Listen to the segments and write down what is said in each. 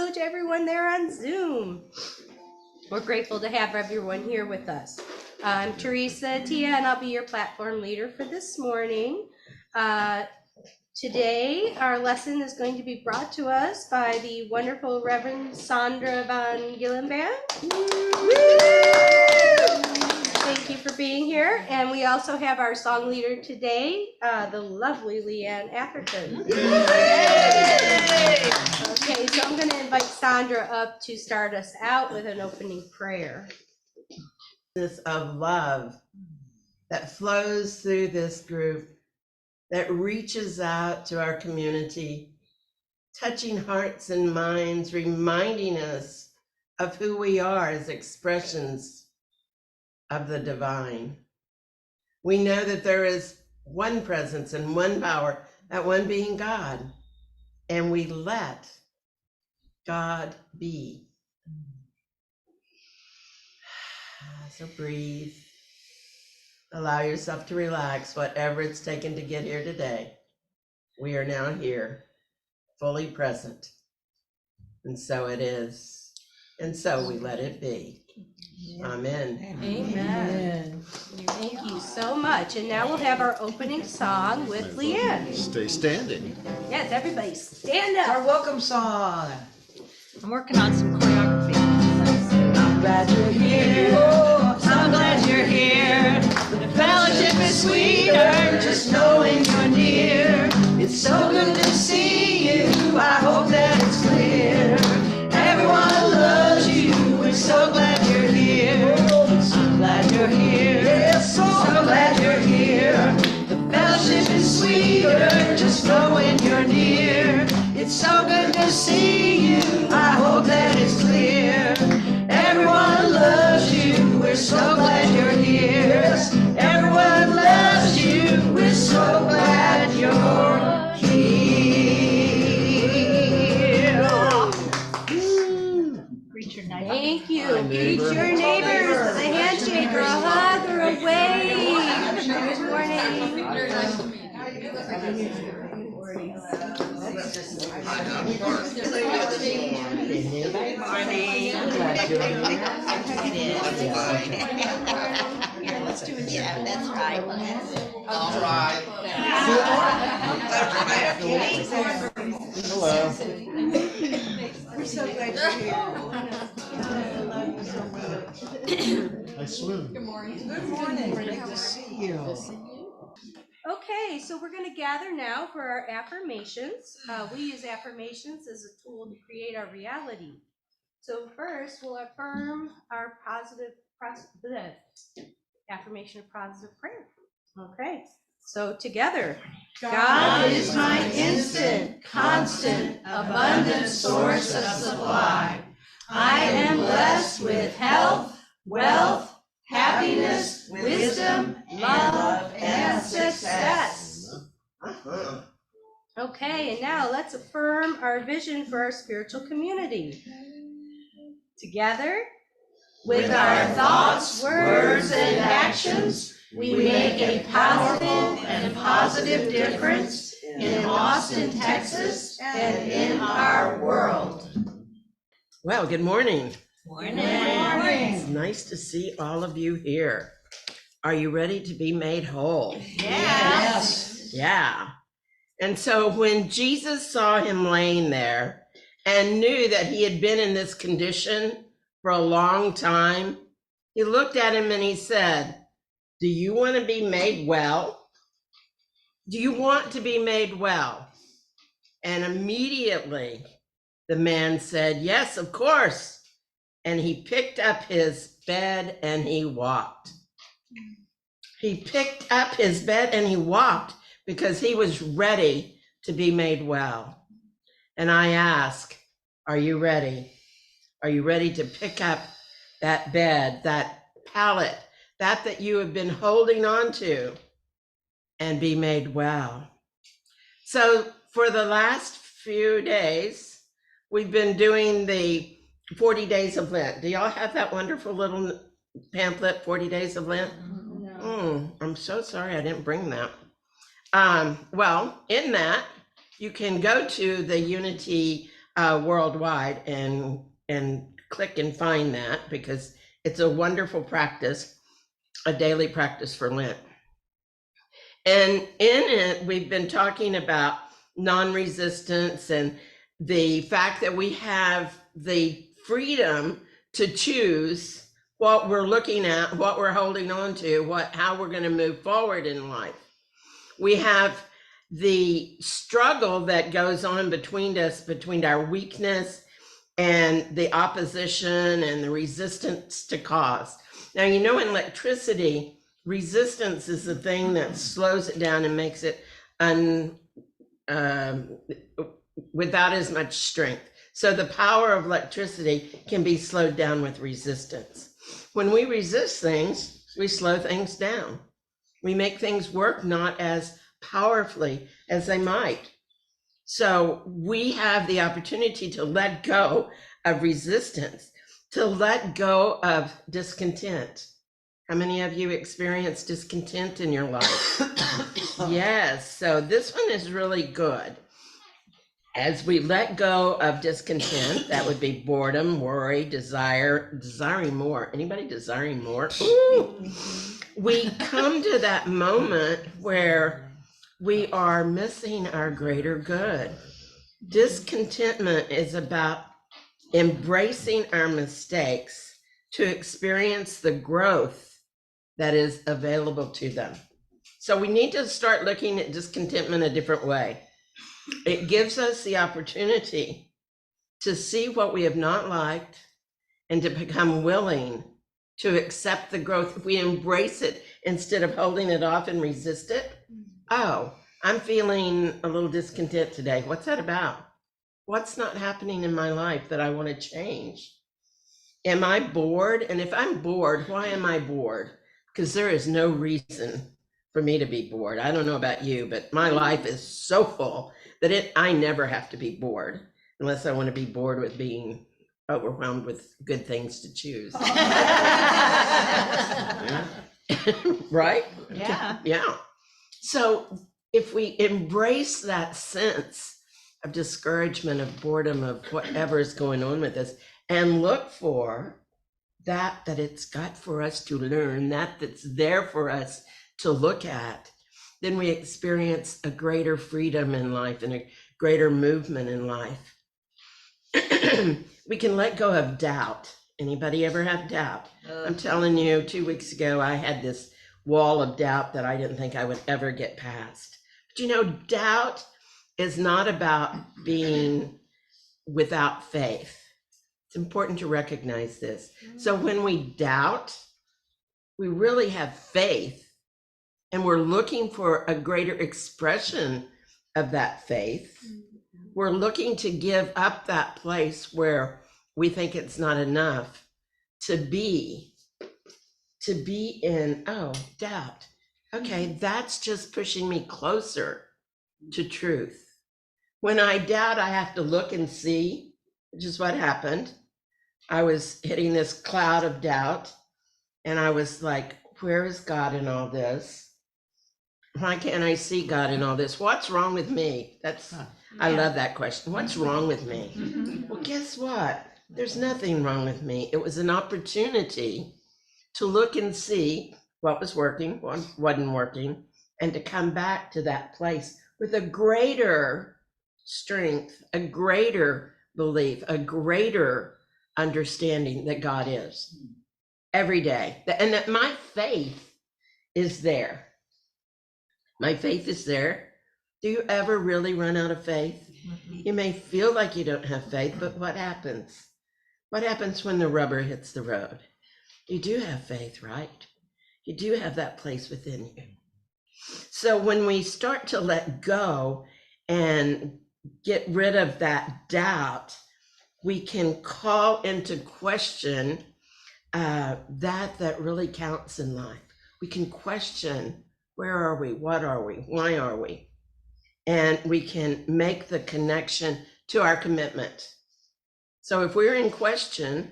hello to everyone there on Zoom. We're grateful to have everyone here with us. I'm Teresa Tia, and I'll be your platform leader for this morning. Today, our lesson is going to be brought to us by the wonderful Reverend Sondra Von Gyllenband. Thank you for being here. And we also have our song leader today, the lovely Leanne Atherton. Okay, so I'm going to invite Sondra up to start us out with an opening prayer. Of love that flows through this group, that reaches out to our community, touching hearts and minds, reminding us of who we are as expressions of the divine. We know that there is one presence and one power, that one being God, and we let God be. So breathe. Allow yourself to relax, whatever it's taken to get here today. We are now here, fully present. And so it is. And so we let it be. Amen. Amen. Thank you so much. And now we'll have our opening song with Leanne. Stay standing. Yes, everybody stand up. It's our welcome song. I'm working on some choreography. I'm glad you're here. Oh, I'm glad you're here. The fellowship is sweeter, just knowing you're near. It's so good to see you. I hope that it's clear. Everyone loves you. We're so glad you're here. I'm glad you're here. Yes, so glad you're here. The fellowship is sweeter, just knowing you're near. It's so good to see you. I hope that it's clear. Everyone loves you. We're so glad you're here. Everyone loves you. We're so glad you're here. Greet your neighbor. Thank you. Greet your neighbors with a handshake or a hug or a wave. Good morning. Very nice to meet you. Yeah, that's right. All right. Hello. We're so glad you're here. I love you so much. I swim. Good morning. Good morning. Great to see you. Okay, so we're going to gather now for our affirmations. We use affirmations as a tool to create our reality. So first, we'll affirm our affirmation of positive prayer. Okay, so together. God is my instant, constant, abundant source of supply. I am blessed with health, wealth, happiness, wisdom, love, and success. Okay, and now let's affirm our vision for our spiritual community. Together, with our thoughts, words, and actions, we make a powerful and positive difference in Austin, Texas, and in our world. Well, good morning. Morning. It's nice to see all of you here. Are you ready to be made whole? Yes. Yeah. And so when Jesus saw him laying there and knew that he had been in this condition for a long time, he looked at him and he said, "Do you want to be made well? Do you want to be made well?" And immediately the man said, "Yes, of course." And he picked up his bed and he walked. He picked up his bed and he walked because he was ready to be made well. And I ask, are you ready? Are you ready to pick up that bed, that pallet, that you have been holding on to and be made well? So for the last few days, we've been doing the 40 Days of Lent. Do y'all have that wonderful little pamphlet, 40 Days of Lent? No. I'm so sorry I didn't bring that. Well, in that, you can go to the Unity worldwide, and click and find that, because it's a wonderful practice, a daily practice for Lent. And in it, we've been talking about non-resistance and the fact that we have the freedom to choose what we're looking at, what we're holding on to, how we're going to move forward in life. We have the struggle that goes on between us, between our weakness and the opposition and the resistance to cause. Now, in electricity, resistance is the thing that slows it down and makes it without as much strength. So the power of electricity can be slowed down with resistance. When we resist things, we slow things down. We make things work not as powerfully as they might. So we have the opportunity to let go of resistance, to let go of discontent. How many of you experience discontent in your life? Yes, so this one is really good. As we let go of discontent, that would be boredom, worry, desiring more. Anybody desiring more? Ooh. We come to that moment where we are missing our greater good. Discontentment is about embracing our mistakes to experience the growth that is available to them. So we need to start looking at discontentment a different way. It gives us the opportunity to see what we have not liked and to become willing to accept the growth. If we embrace it instead of holding it off and resist it, oh, I'm feeling a little discontent today. What's that about? What's not happening in my life that I want to change? Am I bored? And if I'm bored, why am I bored? Because there is no reason for me to be bored. I don't know about you, but my life is so full that I never have to be bored, unless I want to be bored with being overwhelmed with good things to choose. Right? Yeah. Yeah. So if we embrace that sense of discouragement, of boredom, of whatever is going on with us, and look for that it's got for us to learn, that's there for us to look at, then we experience a greater freedom in life and a greater movement in life. We can let go of doubt. Anybody ever have doubt? I'm telling you, 2 weeks ago, I had this wall of doubt that I didn't think I would ever get past. But doubt is not about being without faith. It's important to recognize this. So when we doubt, we really have faith, and we're looking for a greater expression of that faith. We're looking to give up that place where we think it's not enough to be in, doubt. Okay, that's just pushing me closer to truth. When I doubt, I have to look and see, which is what happened. I was hitting this cloud of doubt, and I was like, where is God in all this? Why can't I see God in all this? What's wrong with me? I love that question. What's wrong with me? Well, guess what? There's nothing wrong with me. It was an opportunity to look and see what was working, what wasn't working, and to come back to that place with a greater strength, a greater belief, a greater understanding that God is every day. And that my faith is there. My faith is there. Do you ever really run out of faith? You may feel like you don't have faith, but what happens? What happens when the rubber hits the road? You do have faith, right? You do have that place within you. So when we start to let go and get rid of that doubt, we can call into question that really counts in life. We can question, where are we? What are we? Why are we? And we can make the connection to our commitment. So if we're in the question,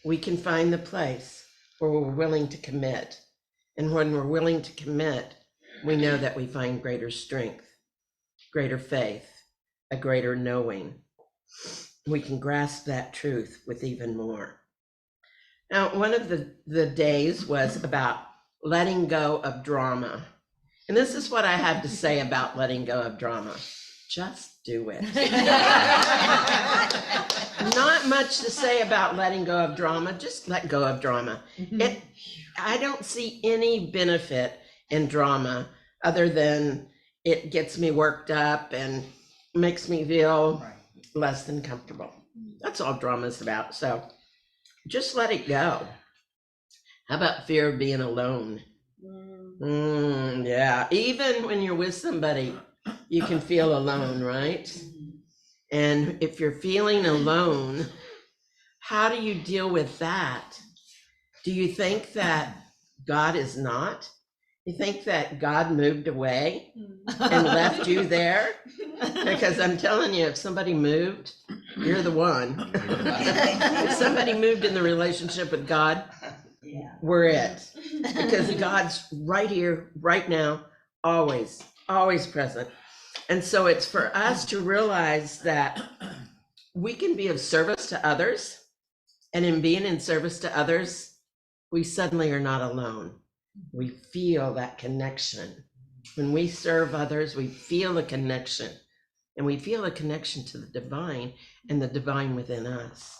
we can find the place where we're willing to commit. And when we're willing to commit, we know that we find greater strength, greater faith, a greater knowing. We can grasp that truth with even more. Now, one of the days was about letting go of drama. And this is what I have to say about letting go of drama. Just do it. Not much to say about letting go of drama. Just let go of drama. I don't see any benefit in drama other than it gets me worked up and makes me feel less than comfortable. That's all drama is about. So just let it go. How about fear of being alone? Yeah, even when you're with somebody, you can feel alone, right? And if you're feeling alone, how do you deal with that? Do you think that God is not? You think that God moved away and left you there? Because I'm telling you, if somebody moved, you're the one. If somebody moved in the relationship with God, we're it. Because God's right here, right now, always, always present. And so it's for us to realize that we can be of service to others. And in being in service to others, we suddenly are not alone. We feel that connection. When we serve others, we feel a connection. And we feel a connection to the divine and the divine within us,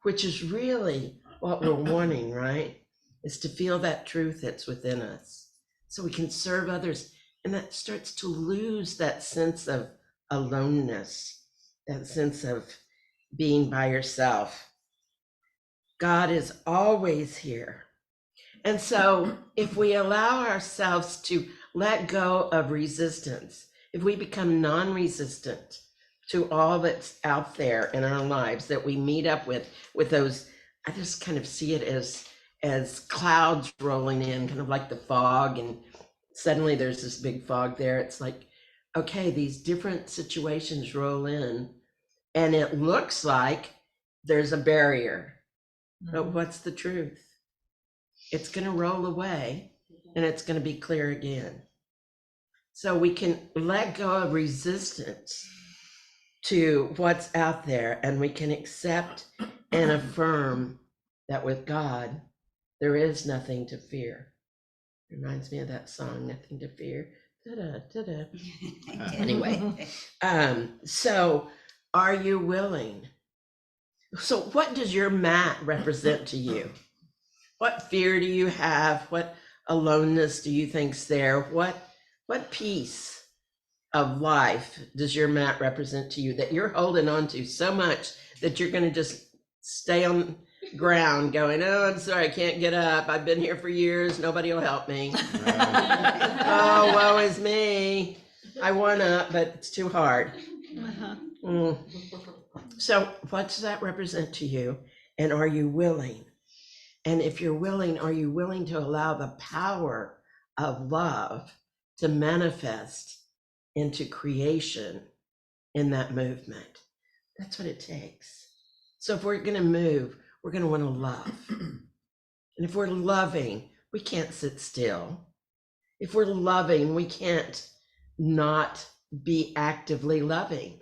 which is really what we're wanting, right? Is to feel that truth that's within us. So we can serve others. And that starts to lose that sense of aloneness, that sense of being by yourself. God is always here. And so if we allow ourselves to let go of resistance, if we become non-resistant to all that's out there in our lives that we meet up with those, I just kind of see it as clouds rolling in, kind of like the fog, and suddenly there's this big fog there. It's like, okay, these different situations roll in and it looks like there's a barrier. But what's the truth? It's going to roll away and it's going to be clear again. So we can let go of resistance to what's out there, and we can accept and affirm that with God, there is nothing to fear. Reminds me of that song, Nothing to Fear. Ta-da, ta-da. Anyway, so are you willing? So what does your mat represent to you? What fear do you have? What aloneness do you think's there? What piece of life does your mat represent to you that you're holding on to so much that you're going to just stay on ground going, oh, I'm sorry, I can't get up. I've been here for years. Nobody will help me. Oh, woe is me. I want up, but it's too hard. So what does that represent to you? And are you willing? And if you're willing, are you willing to allow the power of love to manifest into creation in that movement? That's what it takes. So if we're going to move, we're going to want to love. And if we're loving, we can't sit still. If we're loving, we can't not be actively loving.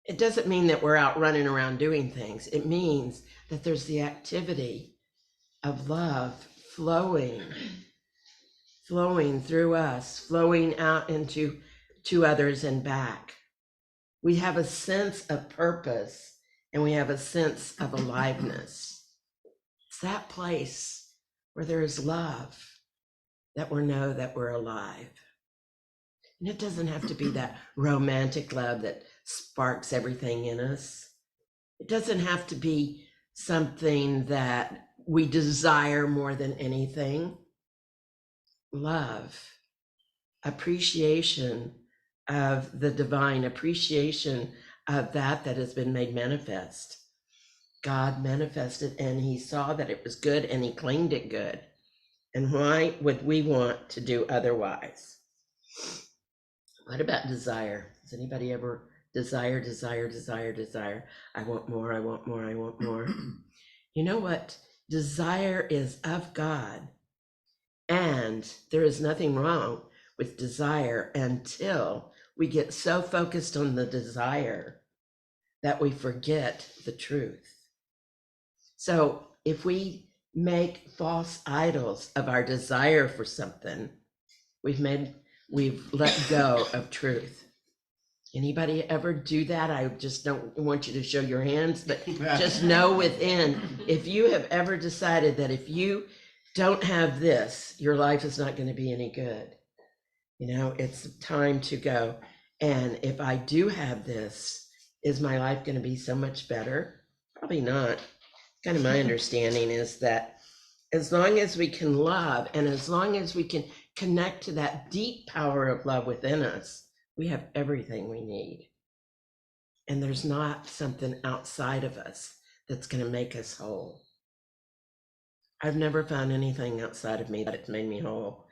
It doesn't mean that we're out running around doing things. It means that there's the activity of love flowing through us, flowing out into others and back. We have a sense of purpose and we have a sense of aliveness. It's that place where there is love that we know that we're alive. And it doesn't have to be that romantic love that sparks everything in us. It doesn't have to be something that we desire more than anything. Love, appreciation of the divine, appreciation of that has been made manifest. God manifested and he saw that it was good and he claimed it good. And why would we want to do otherwise? What about desire? Does anybody ever desire? I want more, I want more, I want more. You know what? Desire is of God. And there is nothing wrong with desire until we get so focused on the desire that we forget the truth. So if we make false idols of our desire for something, we've let go of truth. Anybody ever do that? I just don't want you to show your hands, but just know within, if you have ever decided that if you don't have this, your life is not going to be any good. You know, it's time to go. And if I do have this, is my life going to be so much better? Probably not. Kind of my understanding is that as long as we can love and as long as we can connect to that deep power of love within us, we have everything we need. And there's not something outside of us that's going to make us whole. I've never found anything outside of me that's made me whole.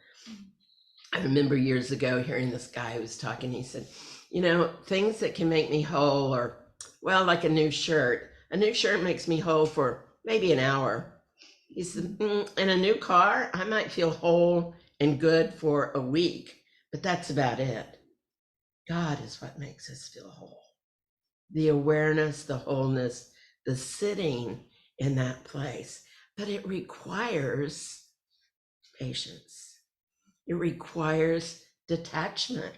I remember years ago hearing this guy who was talking. He said, you know, things that can make me whole are, well, like a new shirt. A new shirt makes me whole for maybe an hour. He said, in a new car, I might feel whole and good for a week, but that's about it. God is what makes us feel whole. The awareness, the wholeness, the sitting in that place. But it requires patience. It requires detachment.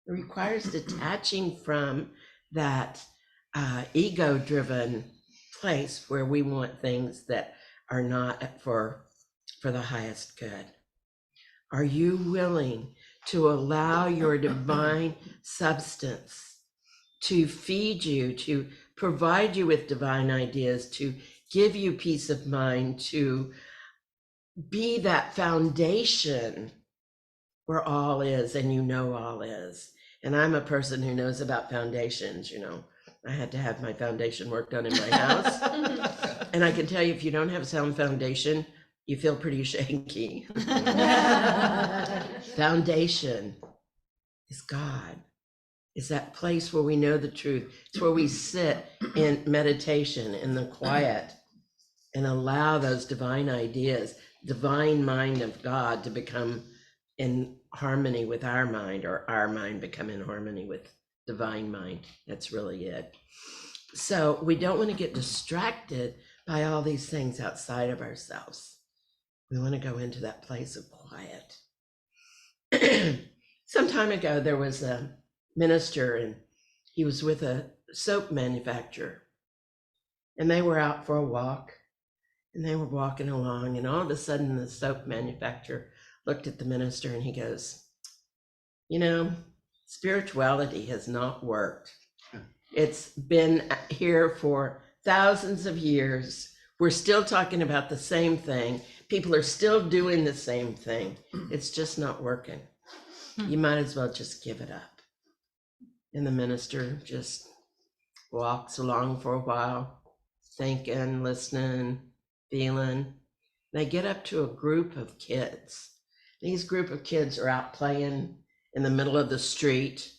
It requires detaching from that ego-driven place where we want things that are not for the highest good. Are you willing to allow your divine substance to feed you, to provide you with divine ideas, to give you peace of mind, to be that foundation where all is and you know all is? And I'm a person who knows about foundations, you know. I had to have my foundation work done in my house. And I can tell you, if you don't have a sound foundation, you feel pretty shaky. Foundation is God. It's that place where we know the truth. It's where we sit in meditation, in the quiet, and allow those divine ideas, divine mind of God to become in harmony with our mind, or our mind become in harmony with divine mind. That's really it. So we don't want to get distracted by all these things outside of ourselves. We want to go into that place of quiet. Some time ago, there was a minister and he was with a soap manufacturer, and they were out for a walk, and they were walking along, and all of a sudden the soap manufacturer looked at the minister and he goes, you know, spirituality has not worked. It's been here for thousands of years. We're still talking about the same thing. People are still doing the same thing. It's just not working. You might as well just give it up. And the minister just walks along for a while, thinking, listening, feeling. They get up to a group of kids. These group of kids are out playing in the middle of the street,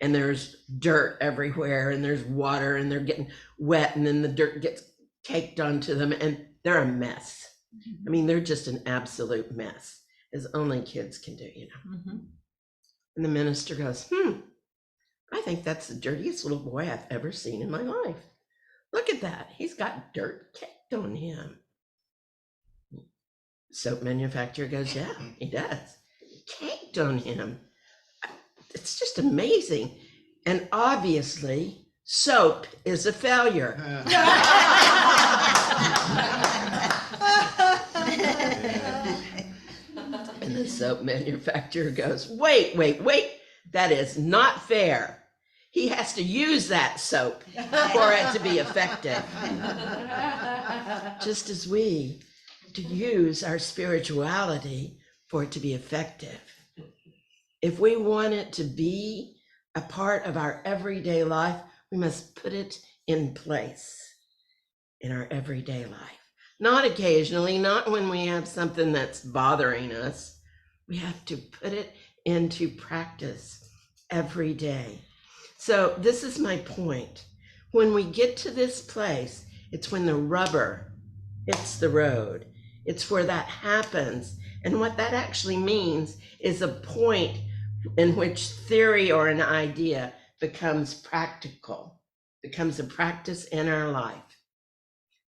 and there's dirt everywhere, and there's water, and they're getting wet, and then the dirt gets caked onto them, and they're a mess. I mean, they're just an absolute mess, as only kids can do, you know. Mm-hmm. And the minister goes, I think that's the dirtiest little boy I've ever seen in my life. Look at that. He's got dirt caked on him. Soap manufacturer goes, yeah, he does. Caked on him. It's just amazing. And obviously, soap is a failure. And the soap manufacturer goes, wait. That is not fair. He has to use that soap for it to be effective. Just as we to use our spirituality for it to be effective. If we want it to be a part of our everyday life, we must put it in place in our everyday life. Not occasionally, not when we have something that's bothering us. We have to put it into practice every day. So this is my point. When we get to this place, it's when the rubber hits the road. It's where that happens. And what that actually means is a point in which theory or an idea becomes practical, becomes a practice in our life.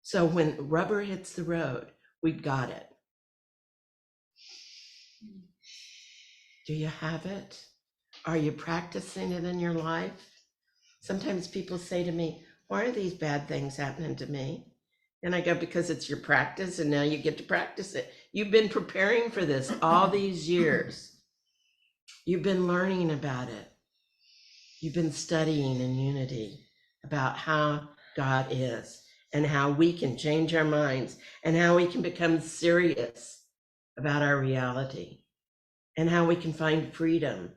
So when rubber hits the road, we've got it. Do you have it? Are you practicing it in your life? Sometimes people say to me, why are these bad things happening to me? And I go, because it's your practice and now you get to practice it. You've been preparing for this all these years. You've been learning about it. You've been studying in unity about how God is and how we can change our minds and how we can become serious about our reality and how we can find freedom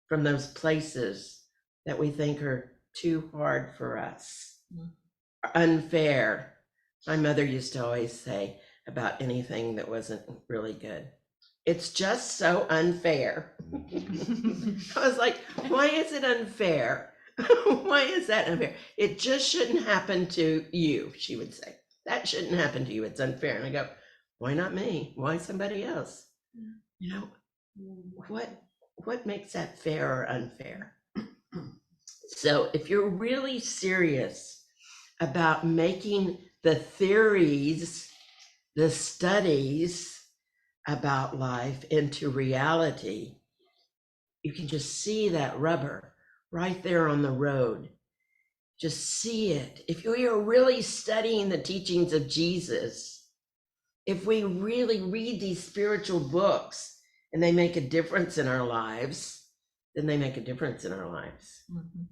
from those places that we think are too hard for us, unfair. My mother used to always say about anything that wasn't really good, it's just so unfair. I was like, why is it unfair? Why is that unfair? It just shouldn't happen to you, she would say. That shouldn't happen to you. It's unfair. And I go, why not me? Why somebody else? You know, what makes that fair or unfair? So if you're really serious about making the theories, the studies about life into reality, you can just see that rubber right there on the road. Just see it. If we are really studying the teachings of Jesus, if we really read these spiritual books and they make a difference in our lives, then they make a difference in our lives. Mm-hmm.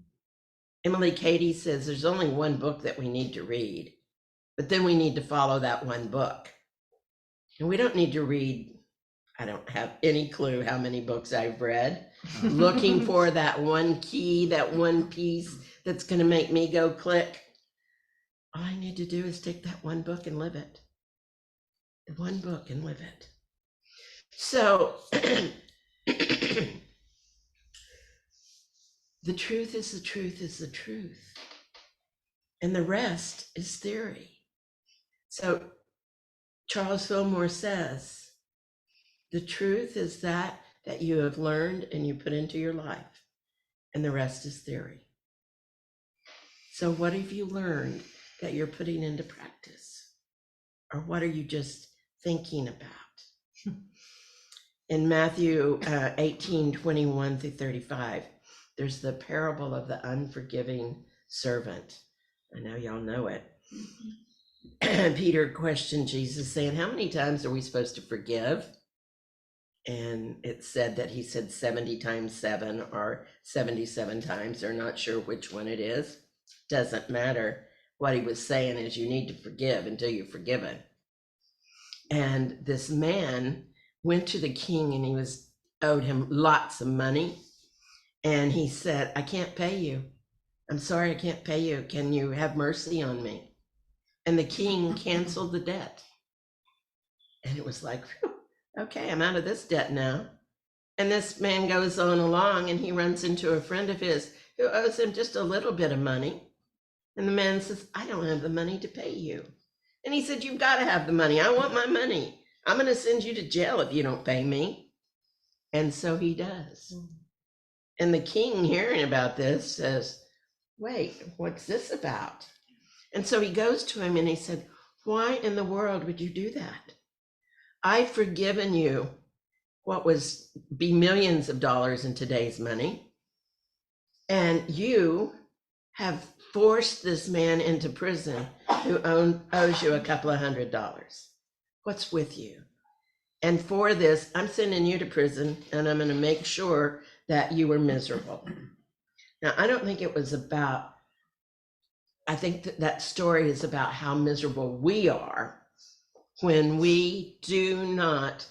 Emily Cady says there's only one book that we need to read, but then we need to follow that one book. And we don't need to read, I don't have any clue how many books I've read, looking for that one key, that one piece that's going to make me go click. All I need to do is take that one book and live it. The one book and live it. So the truth is the truth is the truth. And the rest is theory. So Charles Fillmore says, the truth is that you have learned and you put into your life, and the rest is theory. So what have you learned that you're putting into practice? Or what are you just thinking about? In Matthew 18:21 through 35, there's the parable of the unforgiving servant. I know y'all know it. Peter questioned Jesus saying, how many times are we supposed to forgive? And it said that he said 70 times 7 or 77 times. They're not sure which one it is. Doesn't matter. What he was saying is you need to forgive until you're forgiven. And this man went to the king and he was owed him lots of money. And he said, I can't pay you. I'm sorry, I can't pay you. Can you have mercy on me? And the king canceled the debt. And it was like, phew, okay, I'm out of this debt now. And this man goes on along and he runs into a friend of his who owes him just a little bit of money. And the man says, I don't have the money to pay you. And he said, you've got to have the money. I want my money. I'm going to send you to jail if you don't pay me. And so he does. And the king, hearing about this, says, wait, what's this about? And so he goes to him and he said, why in the world would you do that? I've forgiven you what was be millions of dollars in today's money. And you have forced this man into prison who owes you a couple of $100. What's with you? And for this, I'm sending you to prison and I'm going to make sure that you were miserable. Now, I don't think it was about, I think that story is about how miserable we are when we do not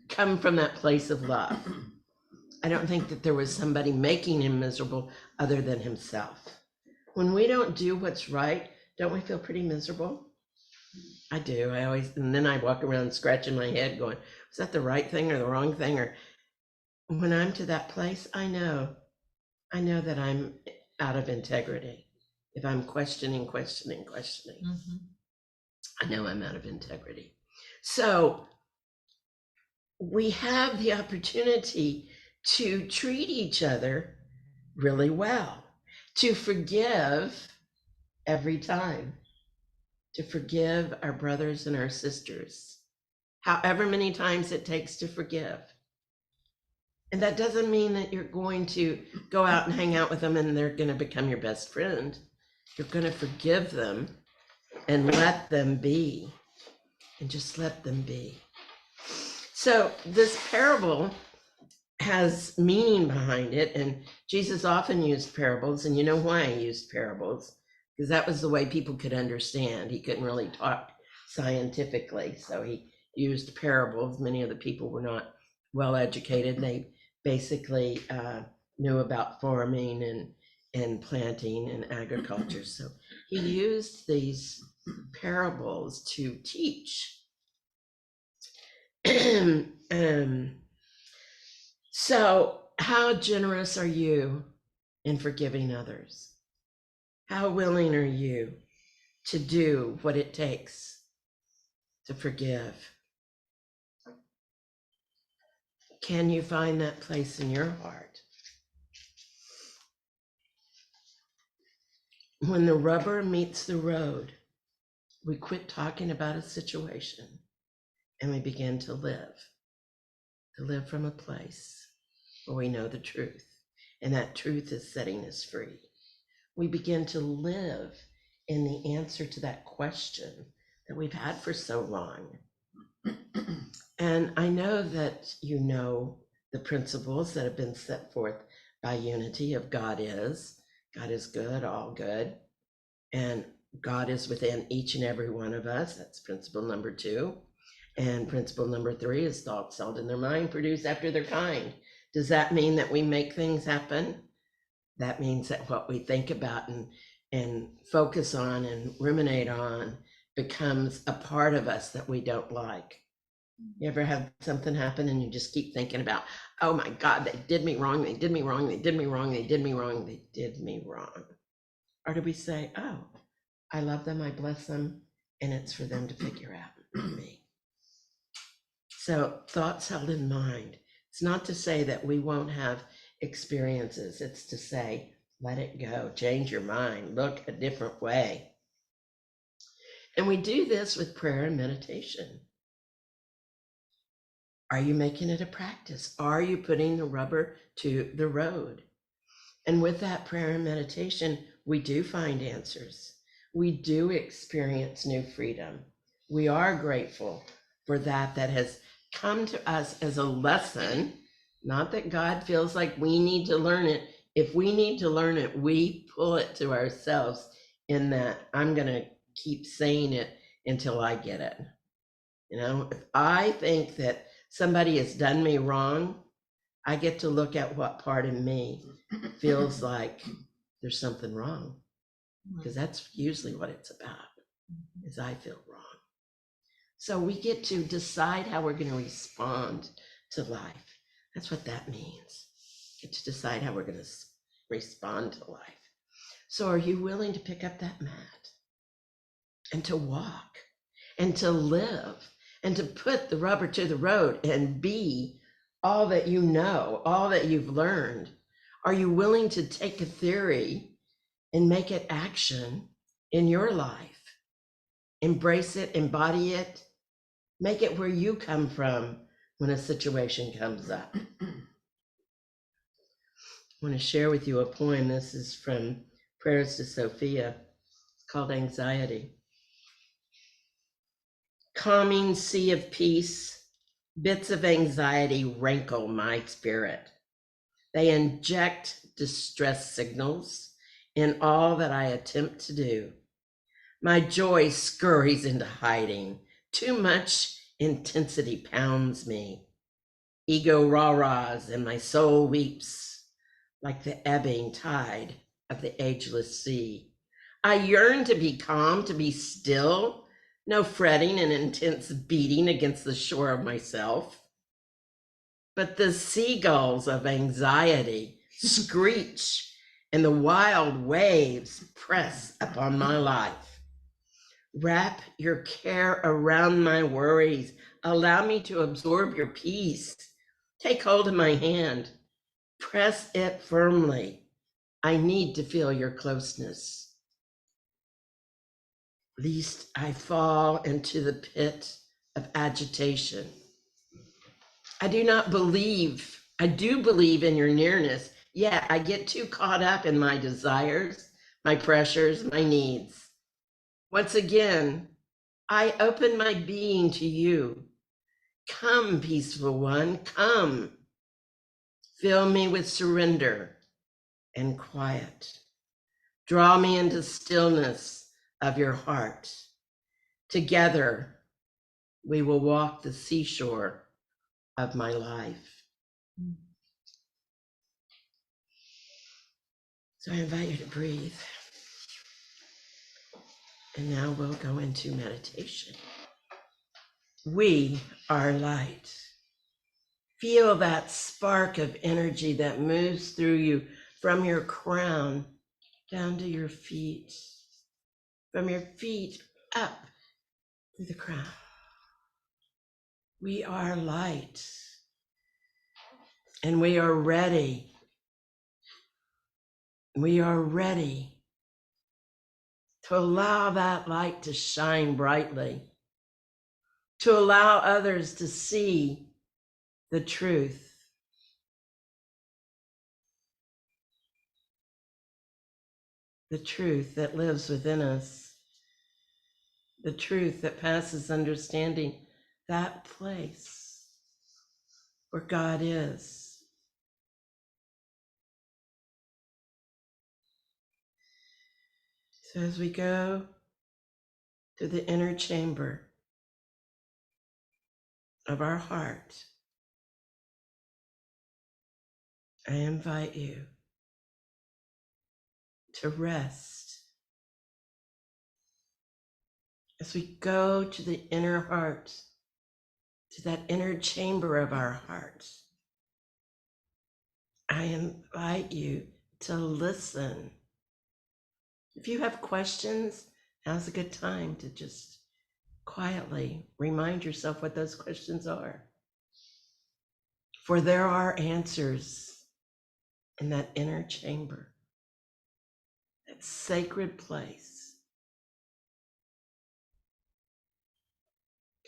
come from that place of love. I don't think that there was somebody making him miserable other than himself. When we don't do what's right, don't we feel pretty miserable? I do. I always, and then I walk around scratching my head going, was that the right thing or the wrong thing? Or when I'm to that place, I know that I'm out of integrity. If I'm questioning, Mm-hmm. I know I'm out of integrity. So we have the opportunity to treat each other really well, to forgive every time, to forgive our brothers and our sisters, however many times it takes to forgive. And that doesn't mean that you're going to go out and hang out with them and they're going to become your best friend. You're going to forgive them and let them be, and just let them be. So this parable has meaning behind it, and Jesus often used parables, and you know why he used parables? Because that was the way people could understand. He couldn't really talk scientifically, so he used parables. Many of the people were not well educated. They basically knew about farming and planting and agriculture. So he used these parables to teach. So how generous are you in forgiving others? How willing are you to do what it takes to forgive? Can you find that place in your heart? When the rubber meets the road, we quit talking about a situation and we begin to live from a place where we know the truth, and that truth is setting us free. We begin to live in the answer to that question that we've had for so long. And I know that you know the principles that have been set forth by unity of God is good, all good, and God is within each and every one of us. That's principle number 2. And principle number 3 is thoughts held in their mind produce after their kind. Does that mean that we make things happen? That means that what we think about and focus on and ruminate on becomes a part of us that we don't like. You ever have something happen and you just keep thinking about, oh my God, they did me wrong, they did me wrong, they did me wrong, they did me wrong, they did me wrong. Or do we say, oh, I love them, I bless them, and it's for them to figure out me. So thoughts held in mind. It's not to say that we won't have experiences. It's to say, let it go, change your mind, look a different way. And we do this with prayer and meditation. Are you making it a practice? Are you putting the rubber to the road? And with that prayer and meditation, we do find answers. We do experience new freedom. We are grateful for that has come to us as a lesson, not that God feels like we need to learn it. If we need to learn it, we pull it to ourselves in that I'm going to keep saying it until I get it. You know, if I think that somebody has done me wrong, I get to look at what part of me feels like there's something wrong, because that's usually what it's about, is I feel wrong. So we get to decide how we're going to respond to life. That's what that means. Get to decide how we're going to respond to life. So are you willing to pick up that mat and to walk and to live and to put the rubber to the road and be all that you know, all that you've learned? Are you willing to take a theory and make it action in your life? Embrace it, embody it, make it where you come from when a situation comes up. I want to share with you a poem. This is from Prayers to Sophia. It's called Anxiety. Calming sea of peace, bits of anxiety rankle my spirit. They inject distress signals in all that I attempt to do. My joy scurries into hiding. Too much intensity pounds me. Ego rah-rahs and my soul weeps like the ebbing tide of the ageless sea. I yearn to be calm, to be still, no fretting and intense beating against the shore of myself. But the seagulls of anxiety screech and the wild waves press upon my life. Wrap your care around my worries. Allow me to absorb your peace. Take hold of my hand. Press it firmly. I need to feel your closeness. Lest I fall into the pit of agitation. I do believe in your nearness, yet I get too caught up in my desires, my pressures, my needs. Once again, I open my being to you. Come, peaceful one, come. Fill me with surrender and quiet. Draw me into stillness of your heart. Together, we will walk the seashore of my life. So I invite you to breathe. And now we'll go into meditation. We are light. Feel that spark of energy that moves through you from your crown down to your feet, from your feet up through the crown. We are light, and we are ready. We are ready to allow that light to shine brightly, to allow others to see the truth. The truth that lives within us, the truth that passes understanding, that place where God is. So as we go to the inner chamber of our heart, I invite you to rest. As we go to the inner heart, to that inner chamber of our heart, I invite you to listen. If you have questions, now's a good time to just quietly remind yourself what those questions are. For there are answers in that inner chamber, that sacred place.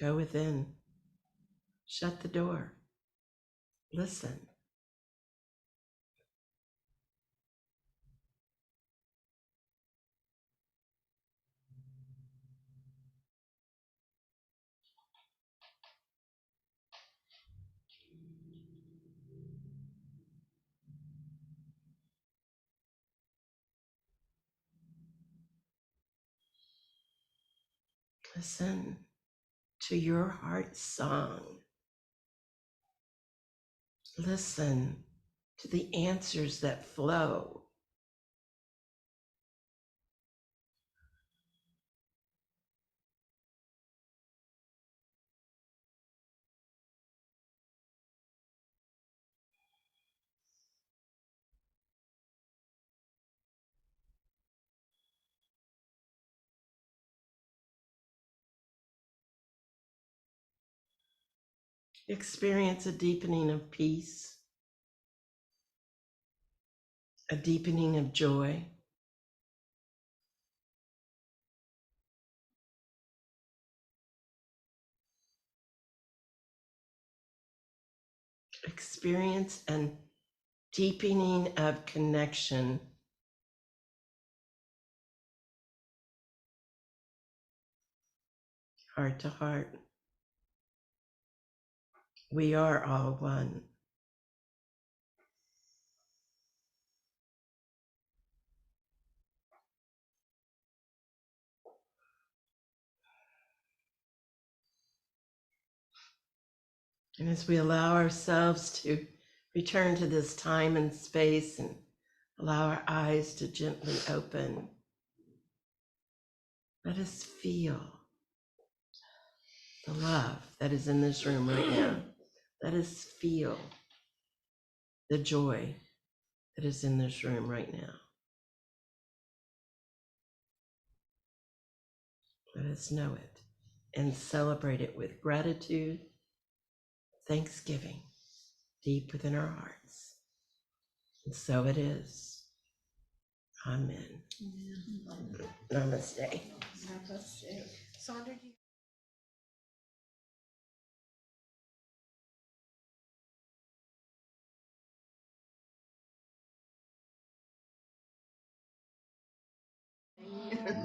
Go within, shut the door, listen. Listen to your heart's song. Listen to the answers that flow. Experience a deepening of peace, a deepening of joy. Experience a deepening of connection, heart to heart. We are all one. And as we allow ourselves to return to this time and space and allow our eyes to gently open, let us feel the love that is in this room right now. Let us feel the joy that is in this room right now. Let us know it and celebrate it with gratitude, thanksgiving deep within our hearts. And so it is. Amen. Namaste. Sondra, do you?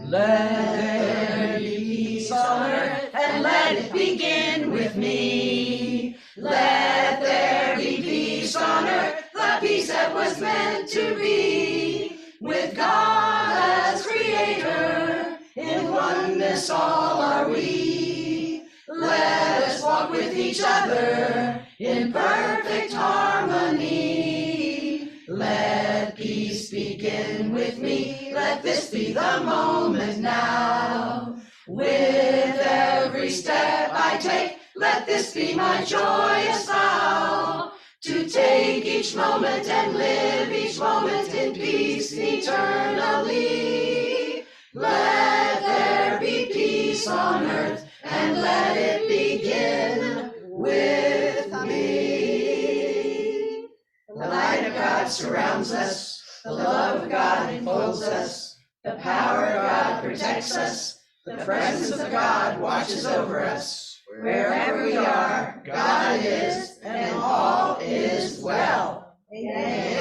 Let there be peace on earth, and let it begin with me. Let there be peace on earth, the peace that was meant to be. With God as creator, in oneness all are we. Let us walk with each other in perfect harmony. Let peace begin with me. Let this be the moment now. With every step I take, let this be my joyous vow. To take each moment and live each moment in peace eternally. Let there be peace on earth, and let it begin with me. The light of God surrounds us, the love of God enfolds us, the power of God protects us, the presence of God watches over us. Wherever we are, God is, and all is well. Amen.